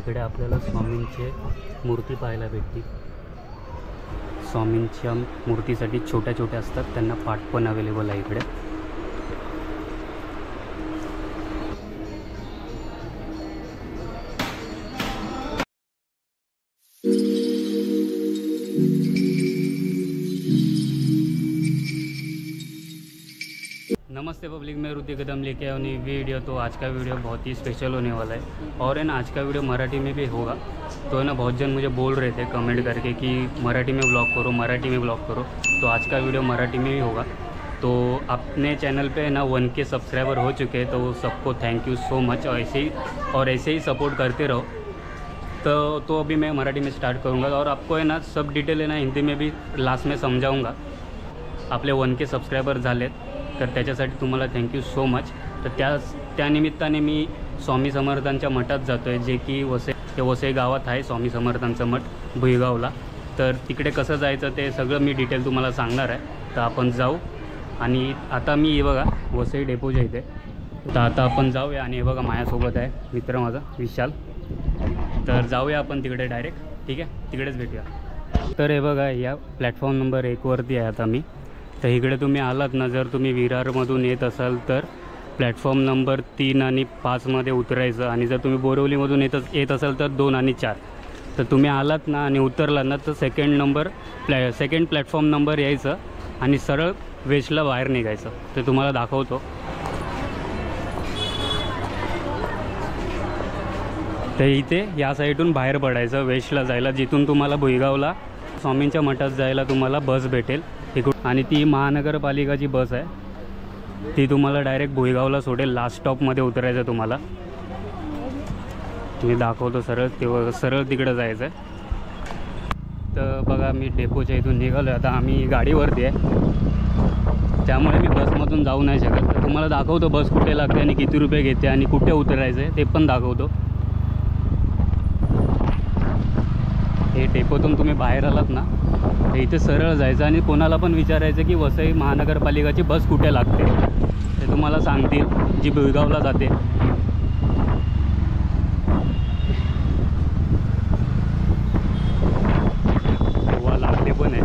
इकडे आपल्याला स्वामींचे मूर्ती पाहायला भेटतील। स्वामींच्या मूर्तीसाठी छोट्या छोट्या असतात, त्यांना पाट पण अवेलेबल आहे इकडे। नमस्ते पब्लिक, मैं रुद्र कदम लेके आया हूँ वीडियो। तो आज का वीडियो बहुत ही स्पेशल होने वाला है और है ना, आज का वीडियो मराठी में भी होगा। तो है ना, बहुत जन मुझे बोल रहे थे कमेंट करके कि मराठी में ब्लॉग करो, मराठी में ब्लॉग करो। तो आज का वीडियो मराठी में ही होगा। तो अपने चैनल पे है ना 1K सब्सक्राइबर हो चुके हैं, तो सबको थैंक यू सो मच। और ऐसे ही सपोर्ट करते रहो। तो अभी मैं मराठी में स्टार्ट करूँगा और आपको है ना सब डिटेल है ना हिंदी में भी लास्ट में समजाऊँगा। आपले 1K सब्सक्राइबर झालेत, तर त्याच्यासाठी तुम्हाला थँक्यू सो मच। तर त्यानिमित्ताने मी स्वामी समर्थांच्या मठात जातो आहे, जे की वसई गावात आहे स्वामी समर्थांचं मठ भुईगावला। तर तिकडे कसं जायचं ते सगळं मी डिटेल तुम्हाला सांगणार आहे। तर आपण जाऊ। आणि आता मी हे बघा वसई डेपोच्या इथे, तर आता आपण जाऊया। आणि हे बघा माझ्यासोबत आहे मित्र माझा विशाल। तर जाऊया आपण तिकडे डायरेक्ट, ठीक आहे, तिकडेच भेटूया। तर हे बघा या प्लॅटफॉर्म नंबर 1 वरती आहे आता मी। तर इकडे तुम्ही आलात ना, जर तुम्ही विरारमधून येत असाल तर प्लॅटफॉर्म नंबर 3 आणि 5 मध्ये उतरायचं। आणि जर तुम्ही बोरिवलीमधून येत असाल तर 2 आणि 4। तर तुम्ही आलात ना आणि उतरलात ना तर सेकंड प्लॅटफॉर्म नंबर यायचं आणि सरळ वेस्टला बाहेर निघायचं। ते तुम्हाला दाखवतो। तर इथे या साईडून बाहेर पडायचं वेस्टला जायला, जिथून तुम्हाला भुईगावला स्वामींच्या मठात जायला तुम्हाला बस भेटेल इकडून। आणि ती महानगरपालिकाची बस आहे, ती तुम्हाला डायरेक्ट भुईगावला सोडेल। लास्ट स्टॉपमध्ये उतरायचं तुम्हाला। मी दाखवतो सरळ तिकडं जायचं आहे। तर बघा मी डेपोच्या इथून निघालो आहे। आता आम्ही गाडीवरती आहे, त्यामुळे मी बसमधून जाऊ नाही शकत। तर तुम्हाला दाखवतो बस कुठे लागते आणि किती रुपये घेते आणि कुठे उतरायचं आहे ते पण दाखवतो। हे डेपोतून तुम्ही बाहेर आलात ना, तर इथे सरळ जायचं आणि कोणाला पण विचारायचं की वसई महानगरपालिकाची बस कुठे लागते, ते तुम्हाला सांगतील, जी भुईगावला जाते। वा लागते पण आहे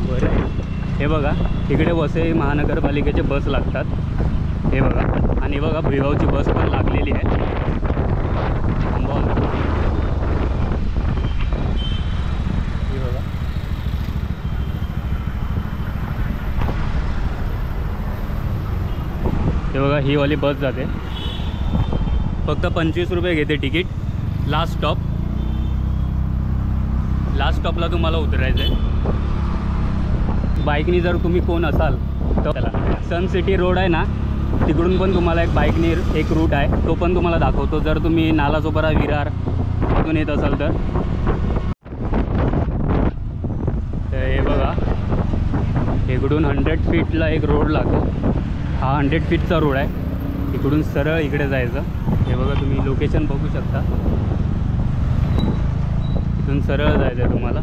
बरं। हे बघा इकडे वसई महानगरपालिकेचे बस लागतात, हे बघा। आणि बघा भुईगावची बस पण लागलेली आहे। हे बघा ही वाली बस जाते, फक्त 25 रुपये घेते तिकीट। लास्ट स्टॉपला तुम्हाला उतरायचं आहे। बाईकनी जर तुम्ही कोण असाल तर त्याला सन सिटी रोड आहे ना, तिकडून पण तुम्हाला एक बाईकनी एक रूट आहे, तो पण तुम्हाला दाखवतो। जर तुम्ही नालासोपारा विरार मधून येत असाल तर हे बघा इकडून 100 फीटला एक रोड लागतो। हा 100 फीटचा रोड आहे, इकडून सरळ इकडे जायचं। हे बघा तुम्ही लोकेशन बघू शकता, इथून सरळ जायचं आहे तुम्हाला।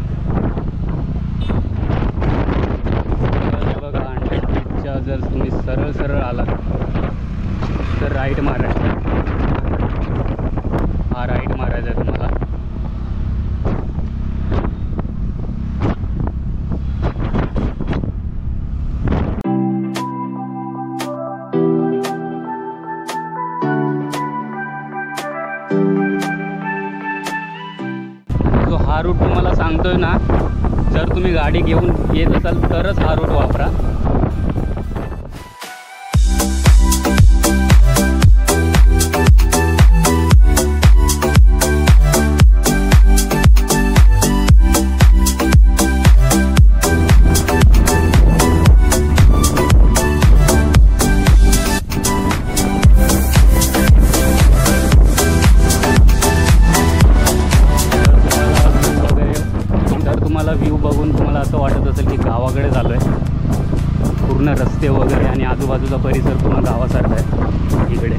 हे बघा 100 फीटच्या जर तुम्ही सरळ आलात तर राईट मारायचं। हा राईट मारायचा आहे तुम्हाला। हा रूट तुम्हाला सांगतोय ना, जर तुम्ही गाडी घेऊन येत असाल तरच हा रूट वापरा। व्ह्यू बघून तुम्हाला असं वाटत असेल की गावाकडे झालो आहे। पूर्ण रस्ते वगैरे आणि आजूबाजूचा परिसर पूर्ण गावासारखा आहे इकडे।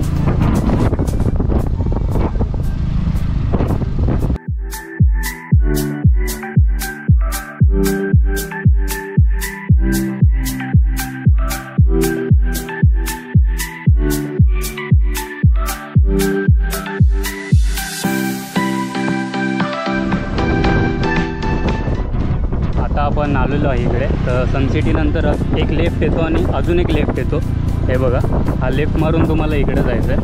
आपण आलेलो आहे इकडे. तर सनसिटी नंतर एक लेफ्ट येतो आणि अजून एक लेफ्ट येतो. हे बघा, हा लेफ्ट मारून तुम्हाला इकडे जायचं आहे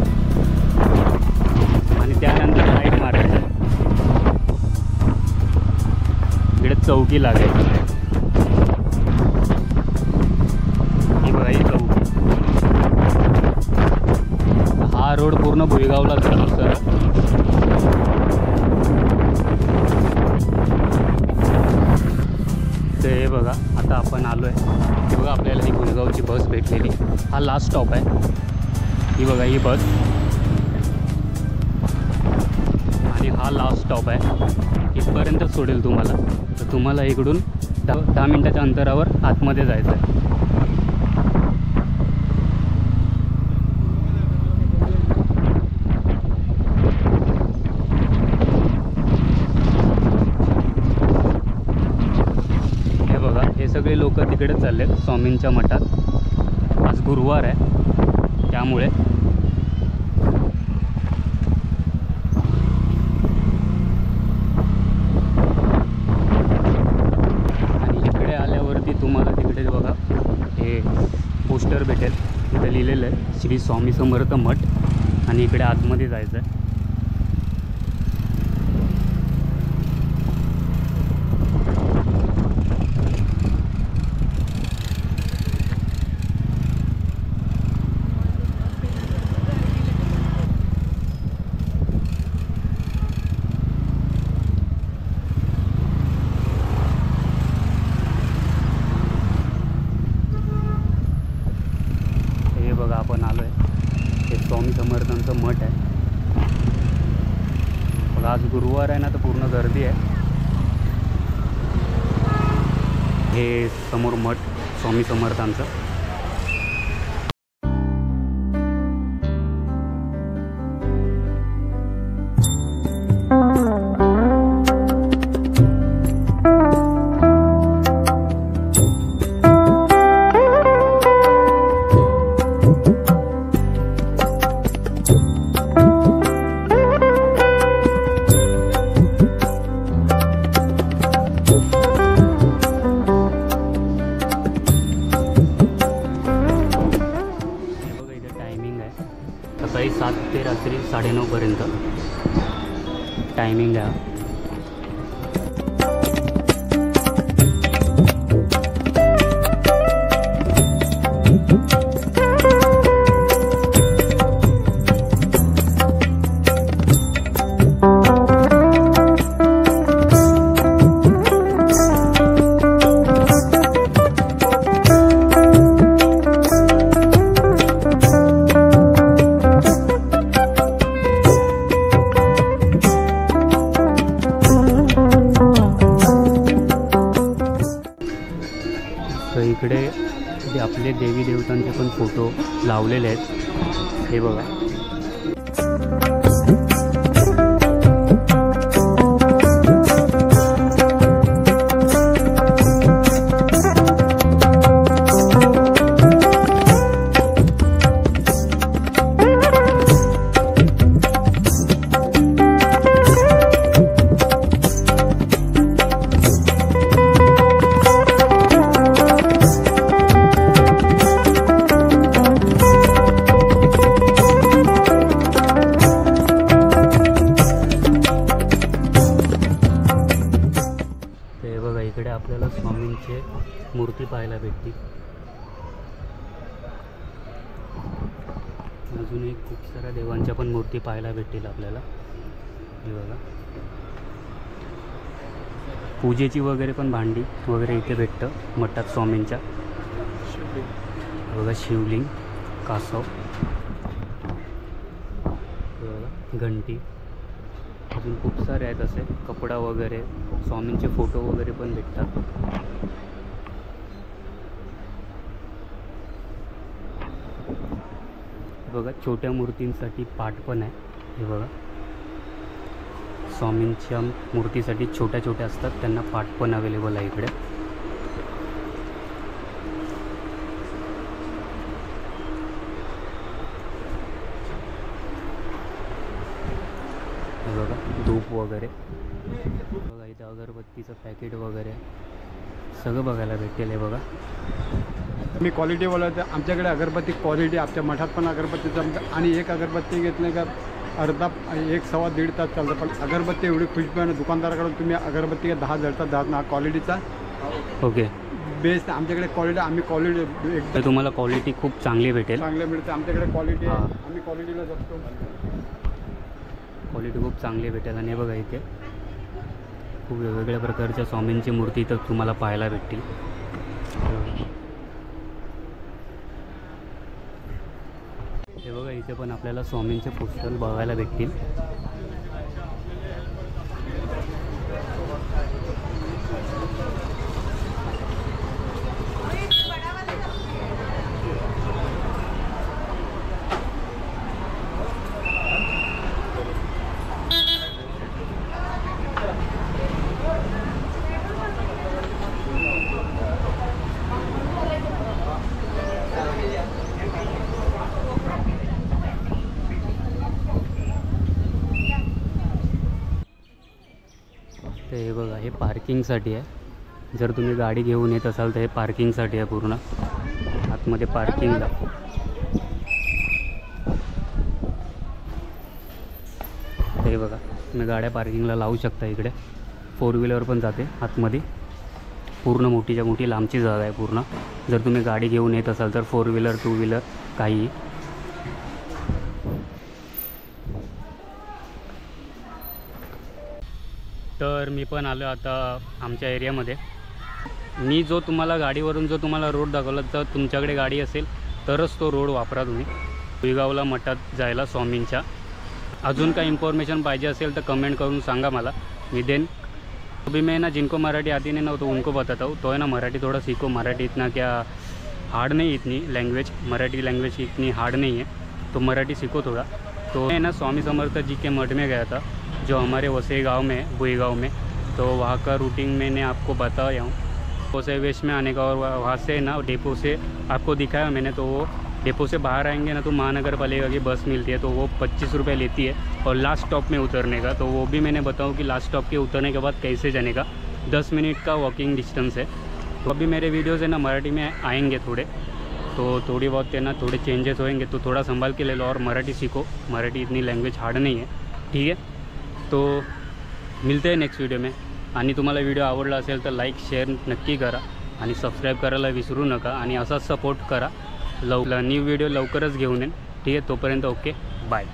आणि त्यानंतर राईट मारायचं आहे. इकडे चौकी लागायची. ही बघा, ही चौकी. हा रोड पूर्ण भुईगावला जातो सर. तर हे बघा, आता आपण आलो आहे. हे बघा, आपल्याला ही भुईगावची बस भेटलेली. हा लास्ट स्टॉप आहे. ही बघा, ही बस आणि हा लास्ट स्टॉप आहे. इथपर्यंत सोडेल तुम्हाला. तर तुम्हाला इकडून 10 मिनटाच्या अंतरावर आतमध्ये जायचं आहे. हे बघा, हे सगळे लोक तिकडे चाललेत स्वामींच्या मठात. आज गुरुवार आहे त्यामुळे. आणि इकडे आल्यावरती तुम्हाला तिकडे बघा हे पोस्टर भेटेल. तिथे लिहिलेलं आहे श्री स्वामी समर्थ मठ आणि इकडे आतमध्ये जायचं आहे. बघा, आपण आलो आहे. हे स्वामी समर्थांचं मठ आहे. बघा, आज गुरुवार आहे ना, तर पूर्ण गर्दी आहे. हे समोर मठ स्वामी समर्थांचं. सकाळी 7 ते रात्री 9:30 पर्यंत टायमिंग आहे. तर इकडे आपले देवी देवतांचे पण फोटो लावलेले आहेत. हे बघा, इकडे आपल्याला स्वामींचे मूर्ती पाहायला भेटतील. अजूनही खूप साऱ्या देवांच्या पण मूर्ती पाहायला भेटतील आपल्याला. हे बघा, पूजेची वगैरे पण भांडी वगैरे इथे भेटतं मठात स्वामींच्या. बघा, शिवलिंग, कासव, बघा घंटी, अजून खूप सारे आहेत असे कपडा वगैरे. स्वामींचे फोटो वगैरे पण भेटतात. बघा, छोट्या मूर्तींसाठी पाट पण आहे. हे बघा, स्वामींच्या मूर्तीसाठी छोट्या छोट्या असतात, त्यांना पाट पण अवेलेबल आहे इकडे. बघा, धूप वगैरे. बघा, इथे अगरबत्तीचं पॅकेट वगैरे, सगळं बघायला भेटेल आहे बघा. मी क्वालिटीवाला आहे. आमच्याकडे अगरबत्ती क्वालिटी, आमच्या मठात पण अगरबत्तीचं, आणि एक अगरबत्ती घेतली का अर्धा 1-1.25 तास चालतं. पण अगरबत्ती एवढी खुशबू आहे. दुकानदाराकडून तुम्ही अगरबत्ती 10 जळतात 10 ना क्वालिटीचा ओके बेस्ट. आमच्याकडे क्वालिटी, आम्ही क्वालिटी एकदम तुम्हाला क्वालिटी खूप चांगली भेटेल. चांगले मिळते आमच्याकडे क्वालिटी आहे. आम्ही क्वालिटीला जपतो. क्वालिटी खूप चांगली भेटेल. आणि बघा इथे खूप वेगवेगळ्या प्रकारच्या स्वामींची मूर्ती इथं तुम्हाला पाहायला भेटतील. हे बघा इथे पण आपल्याला स्वामींचे पोस्टर बघायला भेटतील. तर हे बघा हे पार्किंगसाठी आहे. जर तुम्ही गाडी घेऊन येत असाल तर हे पार्किंगसाठी आहे. पूर्ण आतमध्ये पार्किंगला हे बघा तुम्ही गाड्या पार्किंगला लावू शकता. इकडे 4 व्हीलर पण जाते आतमध्ये. पूर्ण मोठीच्या मोठी लांबची जागा आहे पूर्ण. जर तुम्ही गाडी घेऊन येत असाल तर 4 व्हीलर 2 व्हीलर काही. तर मी पण आलो आता आमच्या एरियामध्ये. मी जो तुम्हाला गाडीवरून जो तुम्हाला रोड दाखवला, तर तुमच्याकडे गाडी असेल तरच तो रोड वापरा तुम्ही. भुईगावला मठात जायला स्वामींच्या. अजून काही इन्फॉर्मेशन पाहिजे असेल तर कमेंट करून सांगा मला, मी देन. अभी मैं ना जिनको मराठी आती नहीं ना तो उनको बताता हूँ. तो है ना मराठी थोड़ा सीखो. मराठी इतना क्या हार्ड नहीं, इतनी लैंग्वेज मराठी लैंग्वेज इतनी हार्ड नहीं है, तो मराठी सीखो थोड़ा. तो मैं ना स्वामी समर्थ जी के मठ में गया था, जो हमारे वसई गांव में है, बुई गाँव में. तो वहाँ का रूटिंग मैंने आपको बताया हूँ. वसई वेस्ट में आने का, और वहाँ से ना डेपो से आपको दिखाया मैंने. तो वो डेपो से बाहर आएंगे ना तो महानगर पालिका की बस मिलती है, तो वो 25 रुपये लेती है. और लास्ट स्टॉप में उतरने का, तो वो भी मैंने बताऊँ कि लास्ट स्टॉप के उतरने के बाद कैसे जाने का. 10 मिनट का वॉकिंग डिस्टेंस है. तो अभी मेरे वीडियोज़ है ना मराठी में आएंगे थोड़े, तो थोड़ी बहुत है ना थोड़े चेंजेस होंगे. तो थोड़ा संभाल के ले लो और मराठी सीखो. मराठी इतनी लैंग्वेज हार्ड नहीं है, ठीक है. तो मिलते हैं नेक्स्ट व्हिडिओ में. आणि तुम्हाला व्हिडिओ आवडला असेल तर लाईक शेअर नक्की करा आणि सबस्क्राईब करायला विसरू नका. आणि असाच सपोर्ट करा. न्यू व्हिडिओ लवकरच घेऊन येईन, ठीक आहे. तोपर्यंत ओके, बाय.